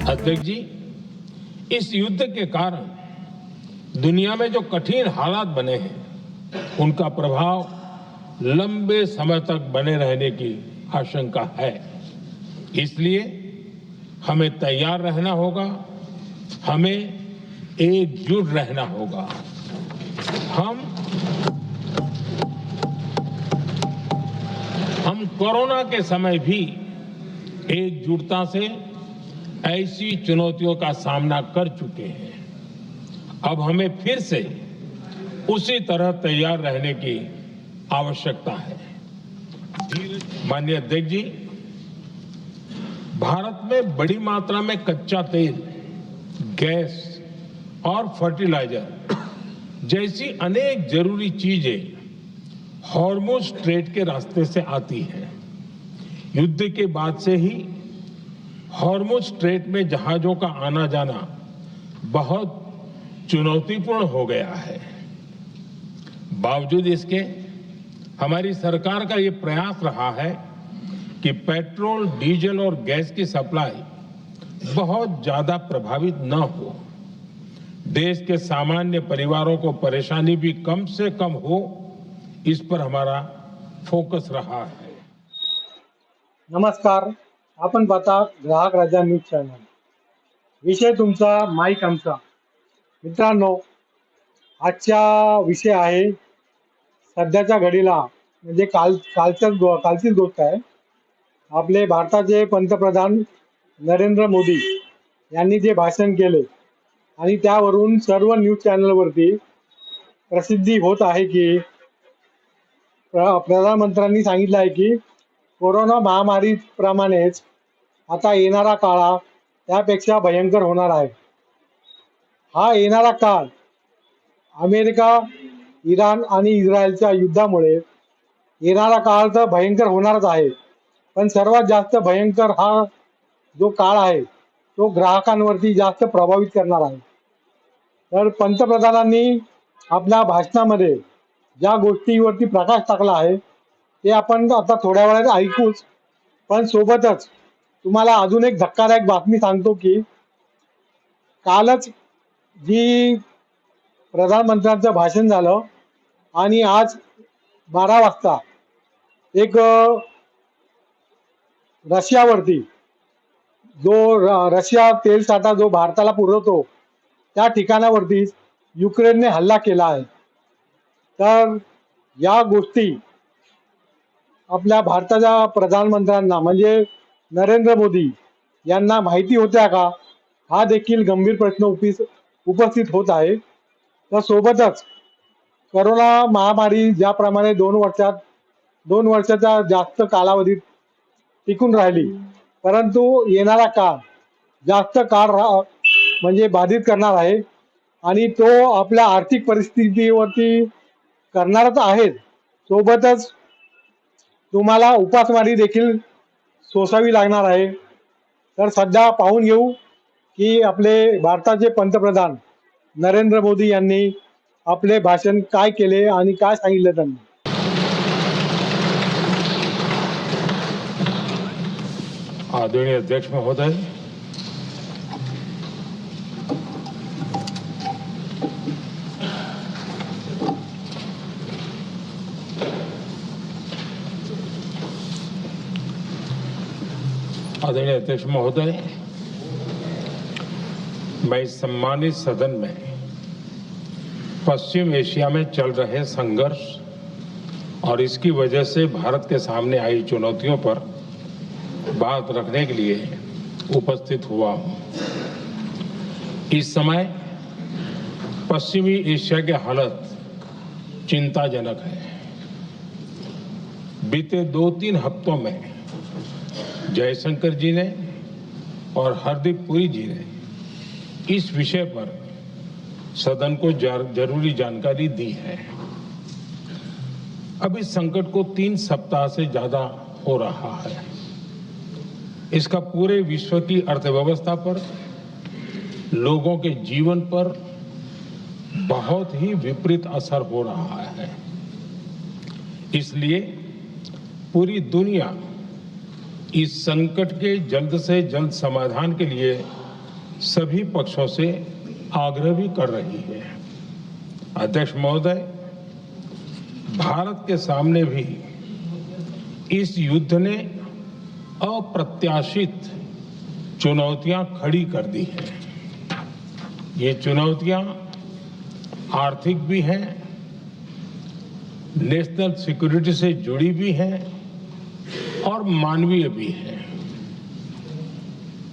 अध्यक्ष जी, इस युद्ध के कारण दुनिया में जो कठिन हालात बने हैं उनका प्रभाव लंबे समय तक बने रहने की आशंका है। इसलिए हमें तैयार रहना होगा, हमें एकजुट रहना होगा। हम कोरोना के समय भी एकजुटता से ऐसी चुनौतियों का सामना कर चुके हैं। अब हमें फिर से उसी तरह तैयार रहने की आवश्यकता है। माननीय अध्यक्ष जी, भारत में बड़ी मात्रा में कच्चा तेल, गैस और फर्टिलाइजर जैसी अनेक जरूरी चीजें हॉर्मुज स्ट्रेट के रास्ते से आती हैं। युद्ध के बाद से ही हॉर्मुज स्ट्रेट में जहाजों का आना जाना बहुत चुनौतीपूर्ण हो गया है। बावजूद इसके हमारी सरकार का ये प्रयास रहा है कि पेट्रोल, डीजल और गैस की सप्लाई बहुत ज्यादा प्रभावित न हो, देश के सामान्य परिवारों को परेशानी भी कम से कम हो, इस पर हमारा फोकस रहा है। नमस्कार, आपण पाहता ग्राहक राजा न्यूज चॅनल। विषय तुमचा, माईक आमचा। मित्रांनो, आजचा विषय आहे सध्याच्या घडीला, म्हणजे कालचीच गोष्ट आहे। आपले भारताचे पंतप्रधान नरेंद्र मोदी यांनी जे भाषण केले आणि त्यावरून सर्व न्यूज चॅनलवरती प्रसिद्धी होत आहे की प्रधानमंत्र्यांनी सांगितलं आहे की कोरोना महामारी प्रमाणेच आता येणारा काळ त्यापेक्षा भयंकर होणार आहे। हा येणारा काळ अमेरिका, इराण आणि इस्रायलच्या युद्धामुळे येणारा काळ तर भयंकर होणारच आहे, पण सर्वात जास्त भयंकर हा जो काळ आहे तो ग्राहकांवरती जास्त प्रभावित करणार आहे। तर पंतप्रधानांनी आपल्या भाषणामध्ये ज्या गोष्टीवरती प्रकाश टाकला आहे ते आपण आता थोड्या वेळात ऐकूच, पण सोबतच तुम्हाला अजून एक धक्कादायक बातमी सांगतो की कालच जी प्रधानमंत्र्यांचं भाषण झालं आणि आज 12 वाजता एक रशियावरती जो रशिया तेल साठा जो भारताला पुरवतो त्या ठिकाणावरती युक्रेनने हल्ला केला आहे। तर या गोष्टी आपल्या भारताच्या प्रधानमंत्र्यांना म्हणजे नरेंद्र मोदी यांना माहिती होत्या का, हा देखील गंभीर प्रश्न उपस्थित होत आहे। तर सोबतच कोरोना महामारी ज्याप्रमाणे 2 वर्षाच्या जास्त कालावधीत टिकून राहिली, परंतु येणारा काळ जास्त काळ म्हणजे बाधित करणार आहे आणि तो आपल्या आर्थिक परिस्थितीवरती करणारच आहे। सोबतच तुम्हाला उपासमारी देखील सोसावी लागणार आहे। तर सध्या पाहून घेऊ की आपले भारताचे पंतप्रधान नरेंद्र मोदी यांनी आपले भाषण काय केले आणि काय सांगितले त्यांनी। आदरणीय अध्यक्ष महोदय, आदरणीय अध्यक्ष महोदय, मैं इस सम्मानित सदन में पश्चिम एशिया में चल रहे संघर्ष और इसकी वजह से भारत के सामने आई चुनौतियों पर बात रखने के लिए उपस्थित हुआ हूं। इस समय पश्चिमी एशिया की हालत चिंताजनक है। बीते 2-3 हफ्तों में जयशंकर जी ने और हरदीप पुरी जी ने इस विषय पर सदन को जरूरी जानकारी दी है। अब इस संकट को 3 सप्ताह से ज्यादा हो रहा है। इसका पूरे विश्व की अर्थव्यवस्था पर, लोगों के जीवन पर बहुत ही विपरीत असर हो रहा है। इसलिए पूरी दुनिया इस संकट के जल्द से जल्द समाधान के लिए सभी पक्षों से आग्रह भी कर रही है। अध्यक्ष महोदय, भारत के सामने भी इस युद्ध ने अप्रत्याशित चुनौतियां खड़ी कर दी हैं। ये चुनौतियां आर्थिक भी हैं, नेशनल सिक्योरिटी से जुड़ी भी हैं और मानवीय भी हैं।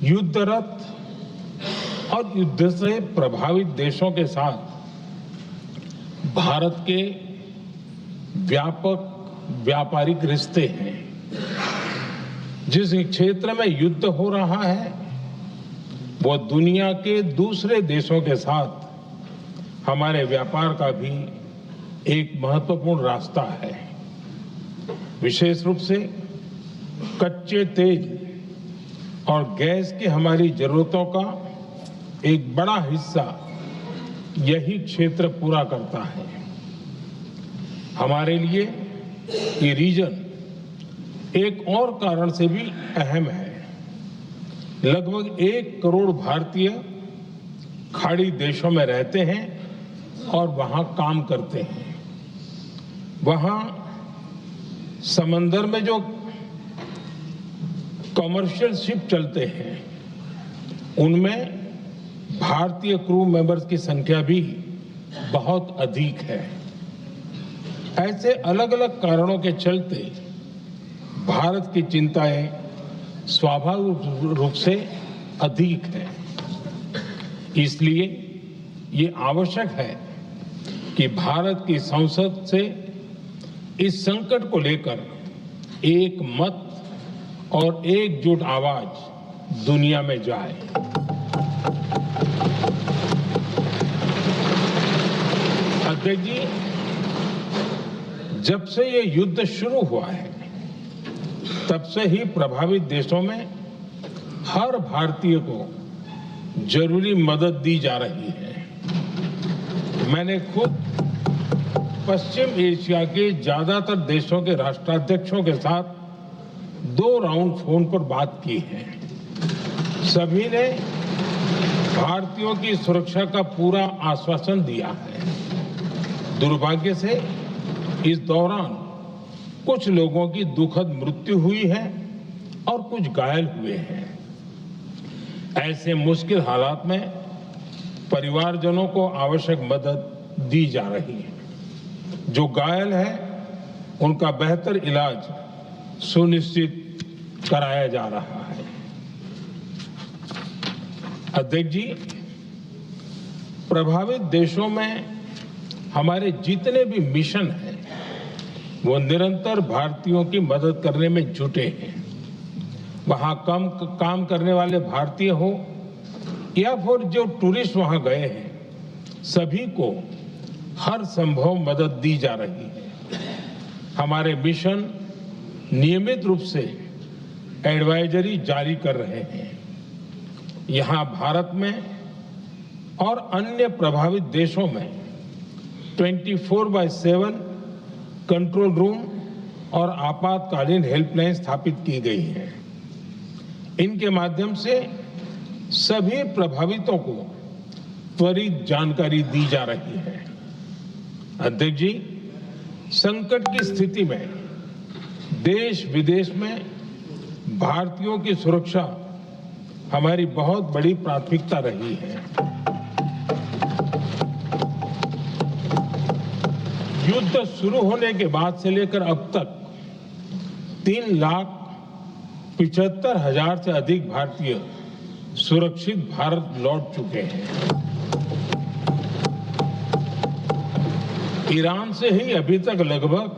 युद्धरत और युद्ध से प्रभावित देशों के साथ भारत के व्यापक व्यापारिक रिश्ते हैं। जिस क्षेत्र में युद्ध हो रहा है वो दुनिया के दूसरे देशों के साथ हमारे व्यापार का भी एक महत्वपूर्ण रास्ता है। विशेष रूप से कच्चे तेल और गैस की हमारी जरूरतों का एक बड़ा हिस्सा यही क्षेत्र पूरा करता है। हमारे लिए ये रीजन एक और कारण से भी अहम है। लगभग 1 करोड़ भारतीय खाड़ी देशों में रहते हैं और वहां काम करते हैं। वहां समंदर में जो कमर्शियल शिप चलते हैं उनमें भारतीय क्रू मेंबर्स की संख्या भी बहुत अधिक है। ऐसे अलग अलग कारणों के चलते भारत की चिंताएं स्वाभाविक रूप से अधिक है। इसलिए ये आवश्यक है कि भारत की संसद से इस संकट को लेकर एक मत और एकजुट आवाज दुनिया में जाए। अध्यक्ष जी, जब से ये युद्ध शुरू हुआ है तब से ही प्रभावित देशों में हर भारतीय को जरूरी मदद दी जा रही है। मैंने खुद पश्चिम एशिया के ज्यादातर देशों के राष्ट्राध्यक्षों के साथ 2 राउंड फोन पर बात की है। सभी ने भारतीयों की सुरक्षा का पूरा आश्वासन दिया है। दुर्भाग्य से इस दौरान कुछ लोगों की दुखद मृत्यु हुई है और कुछ घायल हुए हैं। ऐसे मुश्किल हालात में परिवारजनों को आवश्यक मदद दी जा रही है। जो घायल है उनका बेहतर इलाज सुनिश्चित कराया जा रहा है। अध्यक्ष जी, प्रभावित देशों में हमारे जितने भी मिशन हैं वो निरंतर भारतीयों की मदद करने में जुटे हैं। वहां काम करने वाले भारतीय हो या फिर जो टूरिस्ट वहां गए हैं, सभी को हर संभव मदद दी जा रही है। हमारे मिशन नियमित रूप से एडवाइजरी जारी कर रहे हैं। यहां भारत में और अन्य प्रभावित देशों में 24/7 कंट्रोल रूम और आपातकालीन हेल्पलाइन स्थापित की गई है। इनके माध्यम से सभी प्रभावितों को त्वरित जानकारी दी जा रही है। अध्यक्ष जी, संकट की स्थिति में देश विदेश में भारतीयों की सुरक्षा हमारी बहुत बड़ी प्राथमिकता रही है। युद्ध शुरू होने के बाद से लेकर अब तक 3,75,000 से अधिक भारतीय सुरक्षित भारत लौट चुके हैं। ईरान से ही अभी तक लगभग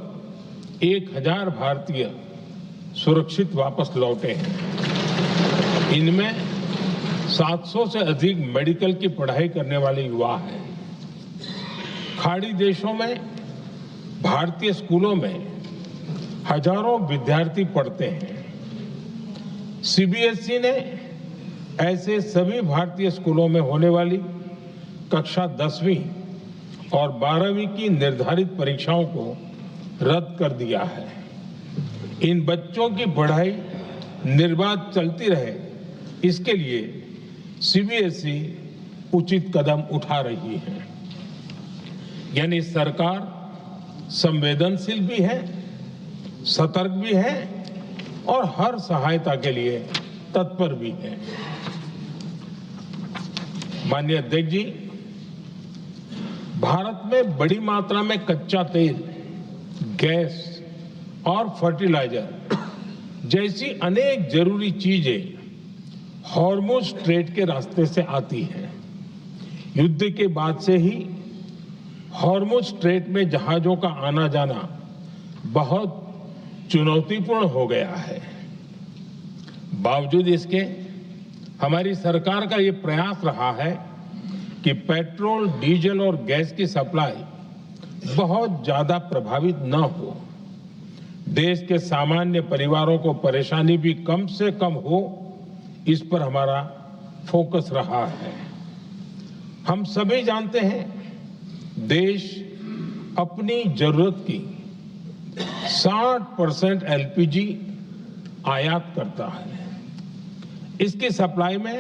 1,000 भारतीय सुरक्षित वापस लौटे हैं। इनमें 700 से अधिक मेडिकल की पढ़ाई करने वाले युवा हैं। खाड़ी देशों में भारतीय स्कूलों में हजारों विद्यार्थी पढ़ते हैं। सीबीएसई ने ऐसे सभी भारतीय स्कूलों में होने वाली कक्षा 10वीं और 12वीं की निर्धारित परीक्षाओं को रद्द कर दिया है। इन बच्चों की पढ़ाई निर्बाध चलती रहे, इसके लिए सीबीएसई उचित कदम उठा रही है। यानी सरकार संवेदनशील भी है, सतर्क भी है और हर सहायता के लिए तत्पर भी है। माननीय अध्यक्ष जी, भारत में बड़ी मात्रा में कच्चा तेल, गैस और फर्टिलाइजर जैसी अनेक जरूरी चीजें हॉर्मुज स्ट्रेट के रास्ते से आती हैं। युद्ध के बाद से ही हॉर्मुज स्ट्रेट में जहाजों का आना जाना बहुत चुनौतीपूर्ण हो गया है। बावजूद इसके हमारी सरकार का ये प्रयास रहा है कि पेट्रोल, डीजल और गैस की सप्लाई बहुत ज्यादा प्रभावित न हो, देश के सामान्य परिवारों को परेशानी भी कम से कम हो, इस पर हमारा फोकस रहा है। हम सभी जानते हैं, देश अपनी जरूरत की 60% एलपीजी आयात करता है। इसकी सप्लाई में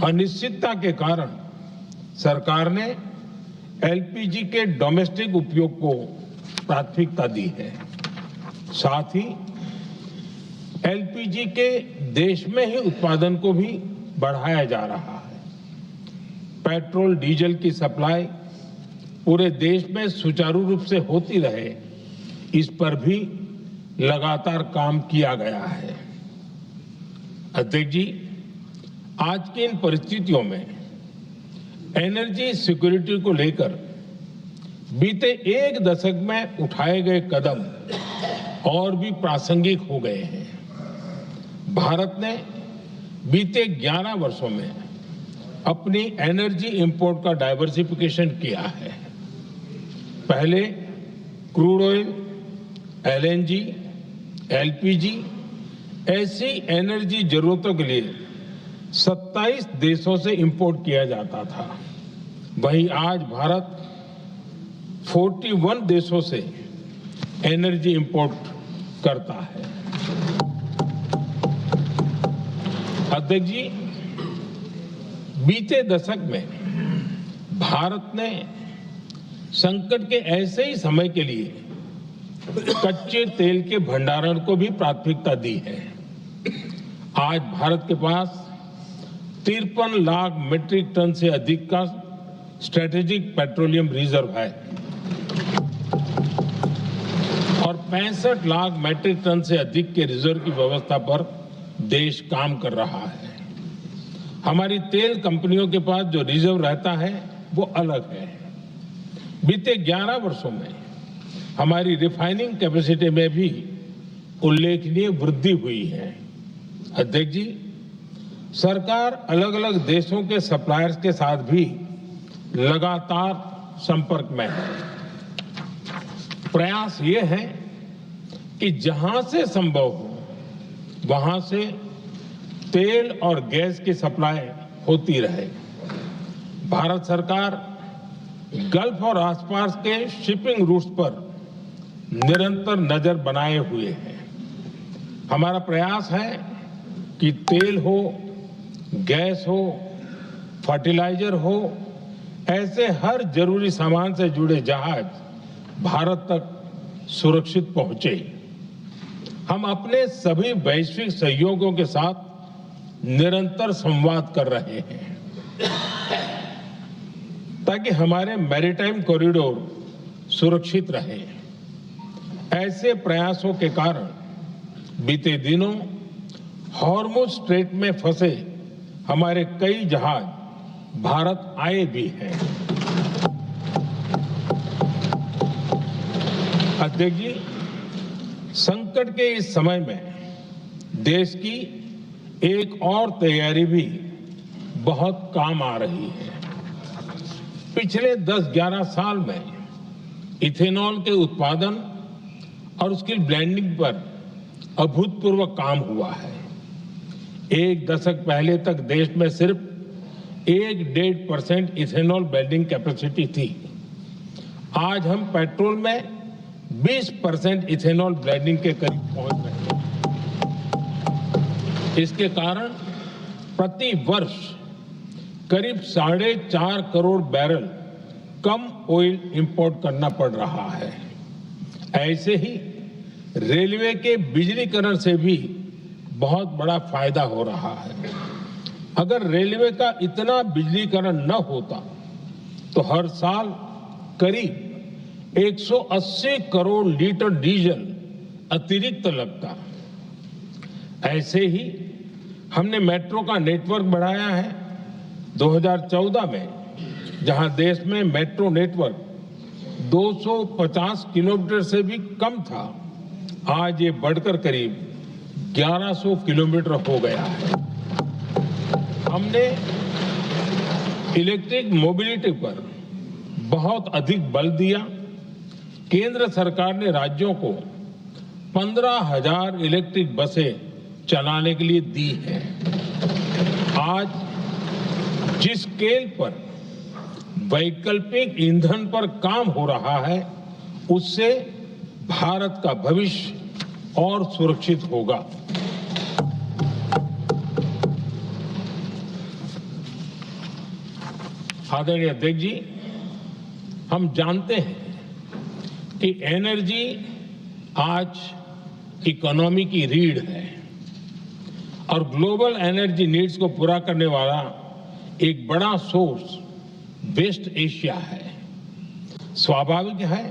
अनिश्चितता के कारण सरकार ने एलपीजी के डोमेस्टिक उपयोग को प्राथमिकता दी है। साथ ही एलपीजी के देश में ही उत्पादन को भी बढ़ाया जा रहा है। पेट्रोल, डीजल की सप्लाई पूरे देश में सुचारू रूप से होती रहे, इस पर भी लगातार काम किया गया है। अध्यक्ष जी, आज की इन परिस्थितियों में एनर्जी सिक्योरिटी को लेकर बीते एक दशक में उठाए गए कदम और भी प्रासंगिक हो गए हैं। भारत ने बीते 11 वर्षों में अपनी एनर्जी इंपोर्ट का डाइवर्सिफिकेशन किया है। पहले क्रूड ऑयल, एलएनजी, एलपीजी ऐसी एनर्जी जरूरतों के लिए 27 देशों से इंपोर्ट किया जाता था। वहीं आज भारत 41 देशों से एनर्जी इंपोर्ट करता है। अध्यक्ष जी, बीते दशक में भारत ने संकट के ऐसे ही समय के लिए कच्चे तेल के भंडारण को भी प्राथमिकता दी है। आज भारत के पास 53 लाख मीट्रिक टन से अधिक का स्ट्रेटेजिक पेट्रोलियम रिजर्व है और 65 लाख मीट्रिक टन से अधिक के रिजर्व की व्यवस्था पर देश काम कर रहा है। हमारी तेल कंपनियों के पास जो रिजर्व रहता है वो अलग है। बीते 11 वर्षों में हमारी रिफाइनिंग कैपेसिटी में भी उल्लेखनीय वृद्धि हुई है। अध्यक्ष जी, सरकार अलग अलग देशों के सप्लायर्स के साथ भी लगातार संपर्क में है। प्रयास ये है कि जहां से संभव हो वहां से तेल और गैस की सप्लाई होती रहे। भारत सरकार गल्फ और आसपास के शिपिंग रूट्स पर निरंतर नजर बनाए हुए है। हमारा प्रयास है कि तेल हो, गैस हो, फर्टिलाइजर हो, ऐसे हर जरूरी सामान से जुड़े जहाज भारत तक सुरक्षित पहुंचे। हम अपने सभी वैश्विक सहयोगियों के साथ निरंतर संवाद कर रहे हैं ताकि हमारे मैरीटाइम कॉरिडोर सुरक्षित रहे। ऐसे प्रयासों के कारण बीते दिनों हॉर्मुज स्ट्रेट में फंसे हमारे कई जहाज भारत आए भी हैं। अध्यक्ष जी, संकट के इस समय में देश की एक और तैयारी भी बहुत काम आ रही है। पिछले 10-11 साल में इथेनॉल के उत्पादन और उसकी ब्लेंडिंग पर अभूतपूर्व काम हुआ है। एक दशक पहले तक देश में सिर्फ 1-1.5% इथेनॉल ब्लेंडिंग कैपेसिटी थी। आज हम पेट्रोल में 20% इथेनॉल ब्लेंडिंग के करीब पहुंच रहे हैं। इसके कारण प्रति वर्ष करीब 4.5 करोड़ बैरल कम ऑयल इंपोर्ट करना पड़ रहा है। ऐसे ही रेलवे के बिजलीकरण से भी बहुत बड़ा फायदा हो रहा है। अगर रेलवे का इतना बिजलीकरण न होता तो हर साल करीब 180 करोड़ लीटर डीजल अतिरिक्त लगता। ऐसे ही हमने मेट्रो का नेटवर्क बढ़ाया है। 2014 में जहां देश में मेट्रो नेटवर्क 250 किलोमीटर से भी कम था, आज ये बढ़कर करीब 1100 किलोमीटर हो गया है। हमने इलेक्ट्रिक मोबिलिटी पर बहुत अधिक बल दिया। केंद्र सरकार ने राज्यों को 15,000 इलेक्ट्रिक बसें चलाने के लिए दी है। आज जिस स्केल पर वैकल्पिक ईंधन पर काम हो रहा है, उससे भारत का भविष्य और सुरक्षित होगा। आदरणीय अध्यक्ष जी, हम जानते हैं कि एनर्जी आज इकोनॉमी की रीढ़ है और ग्लोबल एनर्जी नीड्स को पूरा करने वाला एक बड़ा सोर्स वेस्ट एशिया है। स्वाभाविक है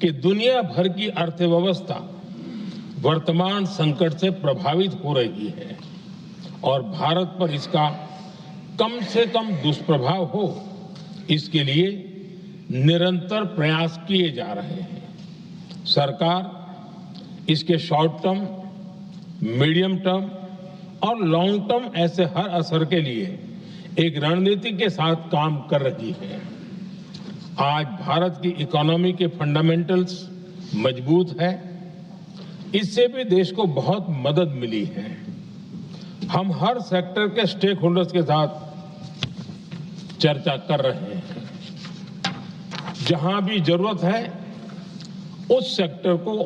कि दुनिया भर की अर्थव्यवस्था वर्तमान संकट से प्रभावित हो रही है और भारत पर इसका कम से कम दुष्प्रभाव हो, इसके लिए निरंतर प्रयास किए जा रहे हैं। सरकार इसके शॉर्ट टर्म, मीडियम टर्म और लॉन्ग टर्म ऐसे हर असर के लिए एक रणनीति के साथ काम कर रही है। आज भारत की इकोनॉमी के फंडामेंटल्स मजबूत है। इससे भी देश को बहुत मदद मिली है। हम हर सेक्टर के स्टेक होल्डर्स के साथ चर्चा कर रहे हैं। जहां भी जरूरत है उस सेक्टर को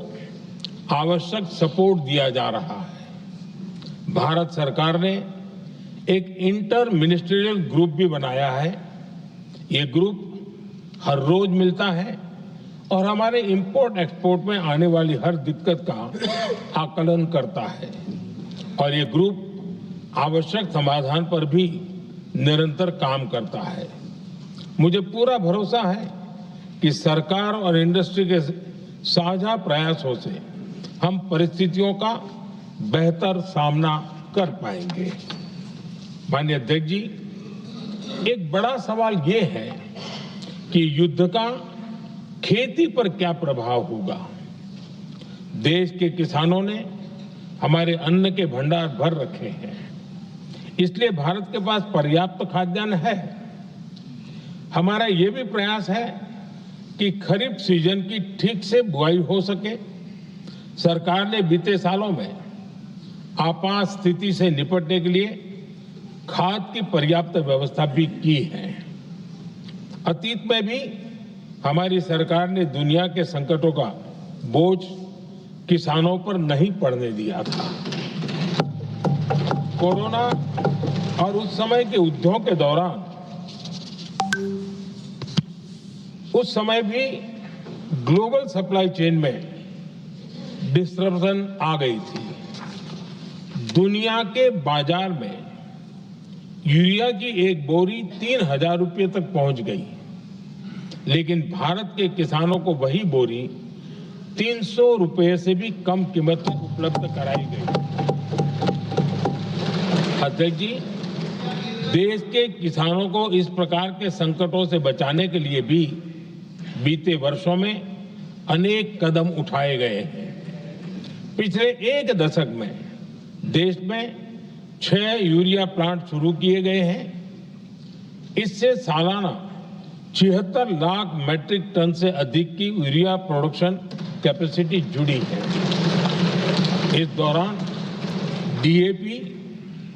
आवश्यक सपोर्ट दिया जा रहा है। भारत सरकार ने एक इंटर मिनिस्ट्रियल ग्रुप भी बनाया है। ये ग्रुप हर रोज मिलता है और हमारे इंपोर्ट एक्सपोर्ट में आने वाली हर दिक्कत का आकलन करता है और ये ग्रुप आवश्यक समाधान पर भी निरंतर काम करता है। मुझे पूरा भरोसा है कि सरकार और इंडस्ट्री के साझा प्रयासों से हम परिस्थितियों का बेहतर सामना कर पाएंगे। माननीय अध्यक्ष जी, एक बड़ा सवाल ये है कि युद्ध का खेती पर क्या प्रभाव होगा। देश के किसानों ने हमारे अन्न के भंडार भर रखे हैं, इसलिए भारत के पास पर्याप्त खाद्यान्न है। हमारा ये भी प्रयास है कि खरीफ सीजन की ठीक से बुआई हो सके। सरकार ने बीते सालों में आपात स्थिति से निपटने के लिए खाद की पर्याप्त व्यवस्था भी की है। अतीत में भी हमारी सरकार ने दुनिया के संकटों का बोझ किसानों पर नहीं पड़ने दिया था। कोरोना और उस समय के युद्धों के दौरान उस समय भी ग्लोबल सप्लाई चेन में डिस्टरप्शन आ गई थी। दुनिया के बाजार में यूरिया की एक बोरी 3,000 रुपये तक पहुंच गई, लेकिन भारत के किसानों को वही बोरी 300 रुपये से भी कम कीमत में उपलब्ध कराई गई। अध्यक्ष जी, देश के किसानों को इस प्रकार के संकटों से बचाने के लिए भी बीते वर्षों में अनेक कदम उठाए गए हैं। पिछले एक दशक में देश में 6 यूरिया प्लांट शुरू किए गए हैं। इससे सालाना 76 लाख मैट्रिक टन से अधिक की यूरिया प्रोडक्शन कैपेसिटी जुड़ी है। इस दौरान डीएपी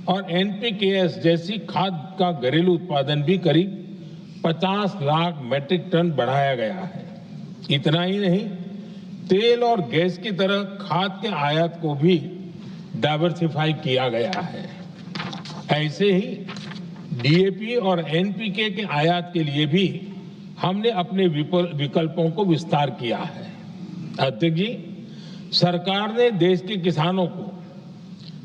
और एनपीकेएस जैसी खाद का घरेलू उत्पादन भी करीब 50 लाख मैट्रिक टन बढ़ाया गया है। इतना ही नहीं, तेल और गैस की तरह खाद के आयात को भी डाइवर्सिफाई किया गया है। ऐसे ही डीएपी और एनपीके के आयात के लिए भी हमने अपने विकल्पों को विस्तार किया है। अध्यक्ष जी, सरकार ने देश के किसानों को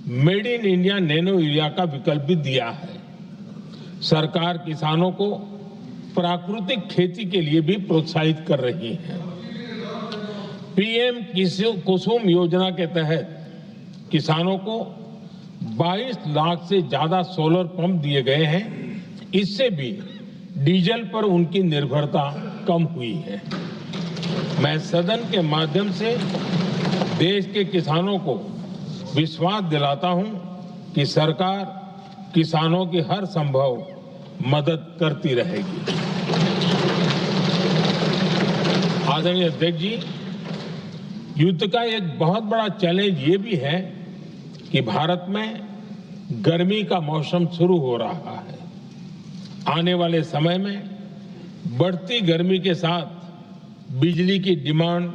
made in India nano urea का विकल्प भी दिया है। सरकार किसानों को प्राकृतिक खेती के लिए भी प्रोत्साहित कर रही है। पीएम कुसुम योजना के तहत किसानों को 22 लाख से ज्यादा सोलर पंप दिए गए हैं। इससे भी डीजल पर उनकी निर्भरता कम हुई है। मैं सदन के माध्यम से देश के किसानों को विश्वास दिलाता हूं कि सरकार किसानों की हर संभव मदद करती रहेगी। आदरणीय अध्यक्ष जी, युद्ध का एक बहुत बड़ा चैलेंज ये भी है कि भारत में गर्मी का मौसम शुरू हो रहा है। आने वाले समय में बढ़ती गर्मी के साथ बिजली की डिमांड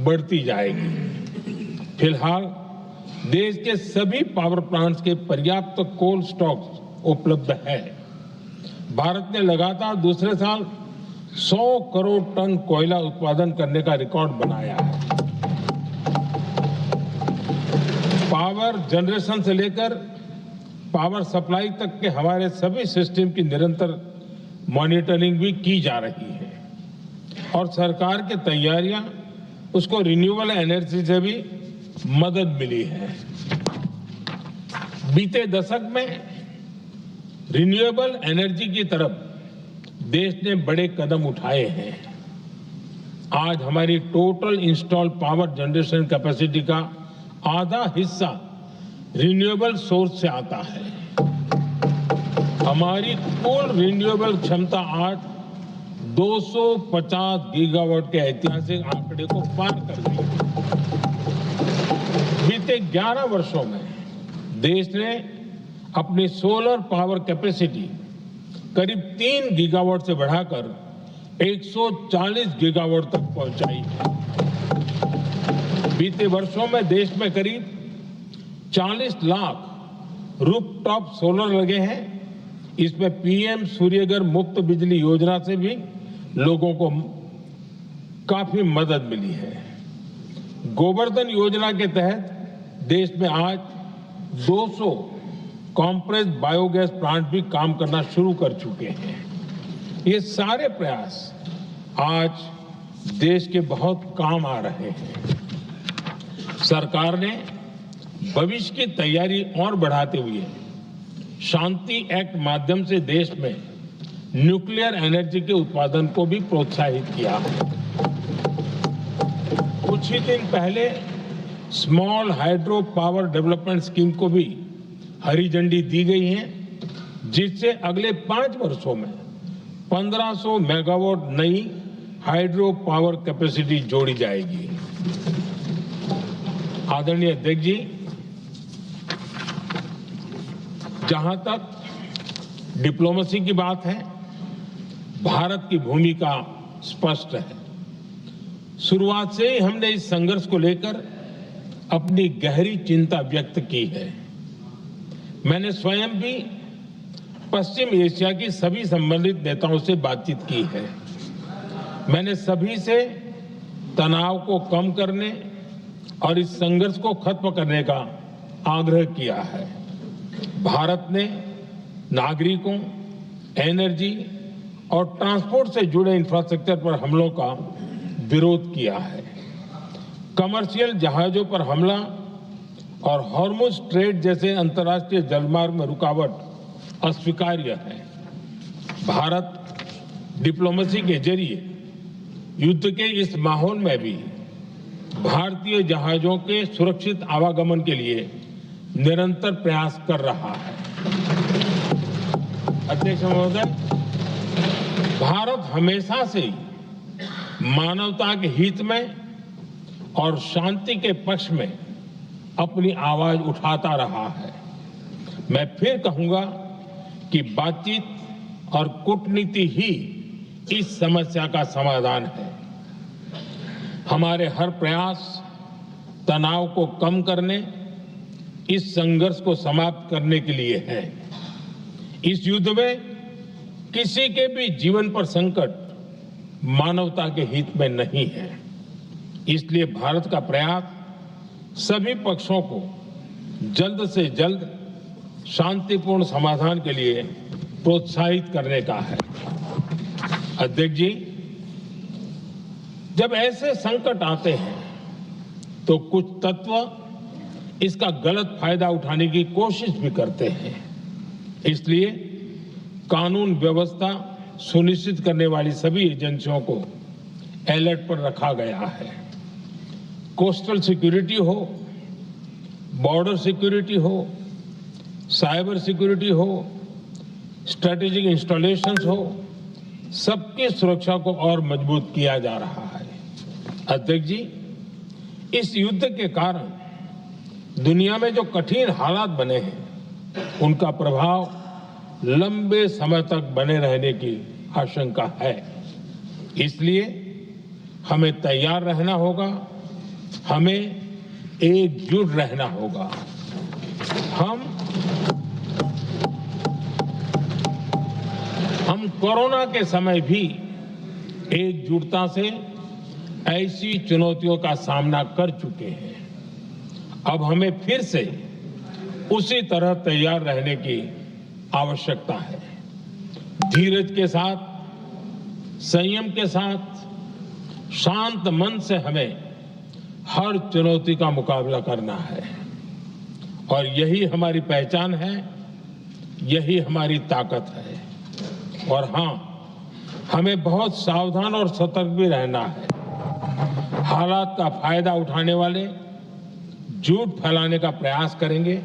बढ़ती जाएगी। फिलहाल देश के सभी पावर प्लांट्स के पर्याप्त कोल स्टॉक उपलब्ध है। भारत ने लगातार दूसरे साल 100 करोड़ टन कोयला उत्पादन करने का रिकॉर्ड बनाया है। पावर जनरेशन से लेकर पावर सप्लाई तक के हमारे सभी सिस्टम की निरंतर मॉनिटरिंग भी की जा रही है और सरकार की तैयारियां उसको रिन्यूएबल एनर्जी से भी मदद मिली है। बीते दशक में रिन्यूएबल एनर्जी की तरफ देश ने बड़े कदम उठाए हैं। आज हमारी total installed power generation capacity का आधा हिस्सा रिन्यूएबल सोर्स से आता है। हमारी कुल रिन्यूएबल क्षमता आज 250 गीगावाट के ऐतिहासिक आंकड़े को पार कर गई है। बीते 11 वर्षों में देश ने अपनी सोलर पावर कैपेसिटी करीब 3 गीगावाट से बढ़ाकर 140 गीगावाट तक पहुंचाई है। बीते वर्षों में देश में करीब 40 लाख रूफटॉप सोलर लगे हैं। इसमें पीएम सूर्यघर मुफ्त बिजली योजना से भी लोगों को काफी मदद मिली है। गोवर्धन योजना के तहत देश में आज 200 कॉम्प्रेस्ड बायोगैस प्लांट भी काम करना शुरू कर चुके हैं। ये सारे प्रयास आज देश के बहुत काम आ रहे हैं। सरकार ने भविष्य की तैयारी और बढ़ाते हुए शांति एक्ट माध्यम से देश में न्यूक्लियर एनर्जी के उत्पादन को भी प्रोत्साहित किया है। कुछ ही दिन पहले small hydro power development scheme को भी हरी झंडी दी गई है, जिससे अगले 5 वर्षों में 1500 मेगावाट नई हाइड्रो पावर कैपेसिटी जोड़ी जाएगी। आदरणीय अध्यक्ष जी, जहां तक डिप्लोमेसी की बात है, भारत की भूमिका स्पष्ट है। शुरुआत से ही हमने इस संघर्ष को लेकर अपनी गहरी चिंता व्यक्त की है। मैंने स्वयं भी पश्चिम एशिया की सभी संबंधित नेताओं से बातचीत की है। मैंने सभी से तनाव को कम करने और इस संघर्ष को खत्म करने का आग्रह किया है। भारत ने नागरिकों, एनर्जी और ट्रांसपोर्ट से जुड़े इंफ्रास्ट्रक्चर पर हमलों का विरोध किया है। कमर्शियल जहाजों पर हमला और हॉर्मुज स्ट्रेट जैसे अंतर्राष्ट्रीय जलमार्ग में रुकावट अस्वीकार्य है। भारत डिप्लोमेसी के जरिए युद्ध के इस माहौल में भी भारतीय जहाजों के सुरक्षित आवागमन के लिए निरंतर प्रयास कर रहा है। अध्यक्ष महोदय, भारत हमेशा से ही मानवता के हित में और शांति के पक्ष में अपनी आवाज उठाता रहा है। मैं फिर कहूंगा कि बातचीत और कूटनीति ही इस समस्या का समाधान है। हमारे हर प्रयास तनाव को कम करने, इस संघर्ष को समाप्त करने के लिए है। इस युद्ध में किसी के भी जीवन पर संकट मानवता के हित में नहीं है। इसलिए भारत का प्रयास सभी पक्षों को जल्द से जल्द शांतिपूर्ण समाधान के लिए प्रोत्साहित करने का है। अध्यक्ष जी, जब ऐसे संकट आते हैं तो कुछ तत्व इसका गलत फायदा उठाने की कोशिश भी करते हैं। इसलिए कानून व्यवस्था सुनिश्चित करने वाली सभी एजेंसियों को अलर्ट पर रखा गया है। कोस्टल सिक्योरिटी हो, बॉर्डर सिक्योरिटी हो, साइबर सिक्योरिटी हो, स्ट्रेटेजिक इंस्टॉलेशंस हो, सबकी सुरक्षा को और मजबूत किया जा रहा है। अध्यक्ष जी, इस युद्ध के कारण दुनिया में जो कठिन हालात बने हैं, उनका प्रभाव लंबे समय तक बने रहने की आशंका है। इसलिए हमें तैयार रहना होगा, हमें एकजुट रहना होगा। हम कोरोना के समय भी एकजुटता से ऐसी चुनौतियों का सामना कर चुके हैं। अब हमें फिर से उसी तरह तैयार रहने की आवश्यकता है। धीरज के साथ, संयम के साथ, शांत मन से हमें हर चुनौती का मुकाबला करना है और यही हमारी पहचान है, यही हमारी ताकत है। और हां, हमें बहुत सावधान और सतर्क भी रहना है। हालात का फायदा उठाने वाले झूठ फैलाने का प्रयास करेंगे,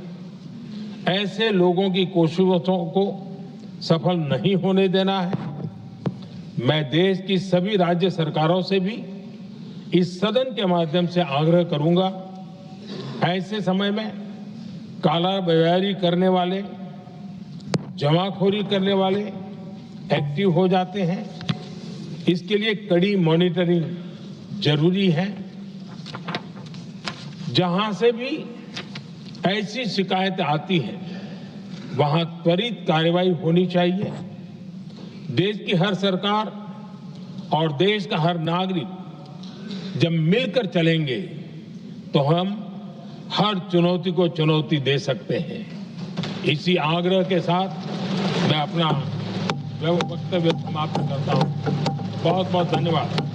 ऐसे लोगों की कोशिशों को सफल नहीं होने देना है। मैं देश की सभी राज्य सरकारों से भी इस सदन के माध्यम से आग्रह करूंगा, ऐसे समय में कालाबाजारी करने वाले, जमाखोरी करने वाले एक्टिव हो जाते हैं। इसके लिए कड़ी मॉनिटरिंग जरूरी है। जहां से भी ऐसी शिकायतें आती हैं, वहां त्वरित कार्रवाई होनी चाहिए। देश की हर सरकार और देश का हर नागरिक जब मिलकर चलेंगे तो हम हर चुनौती को चुनौती दे सकते हैं। इसी आग्रह के साथ मैं अपना वक्तव्य समाप्त करता हूं। बहुत बहुत धन्यवाद।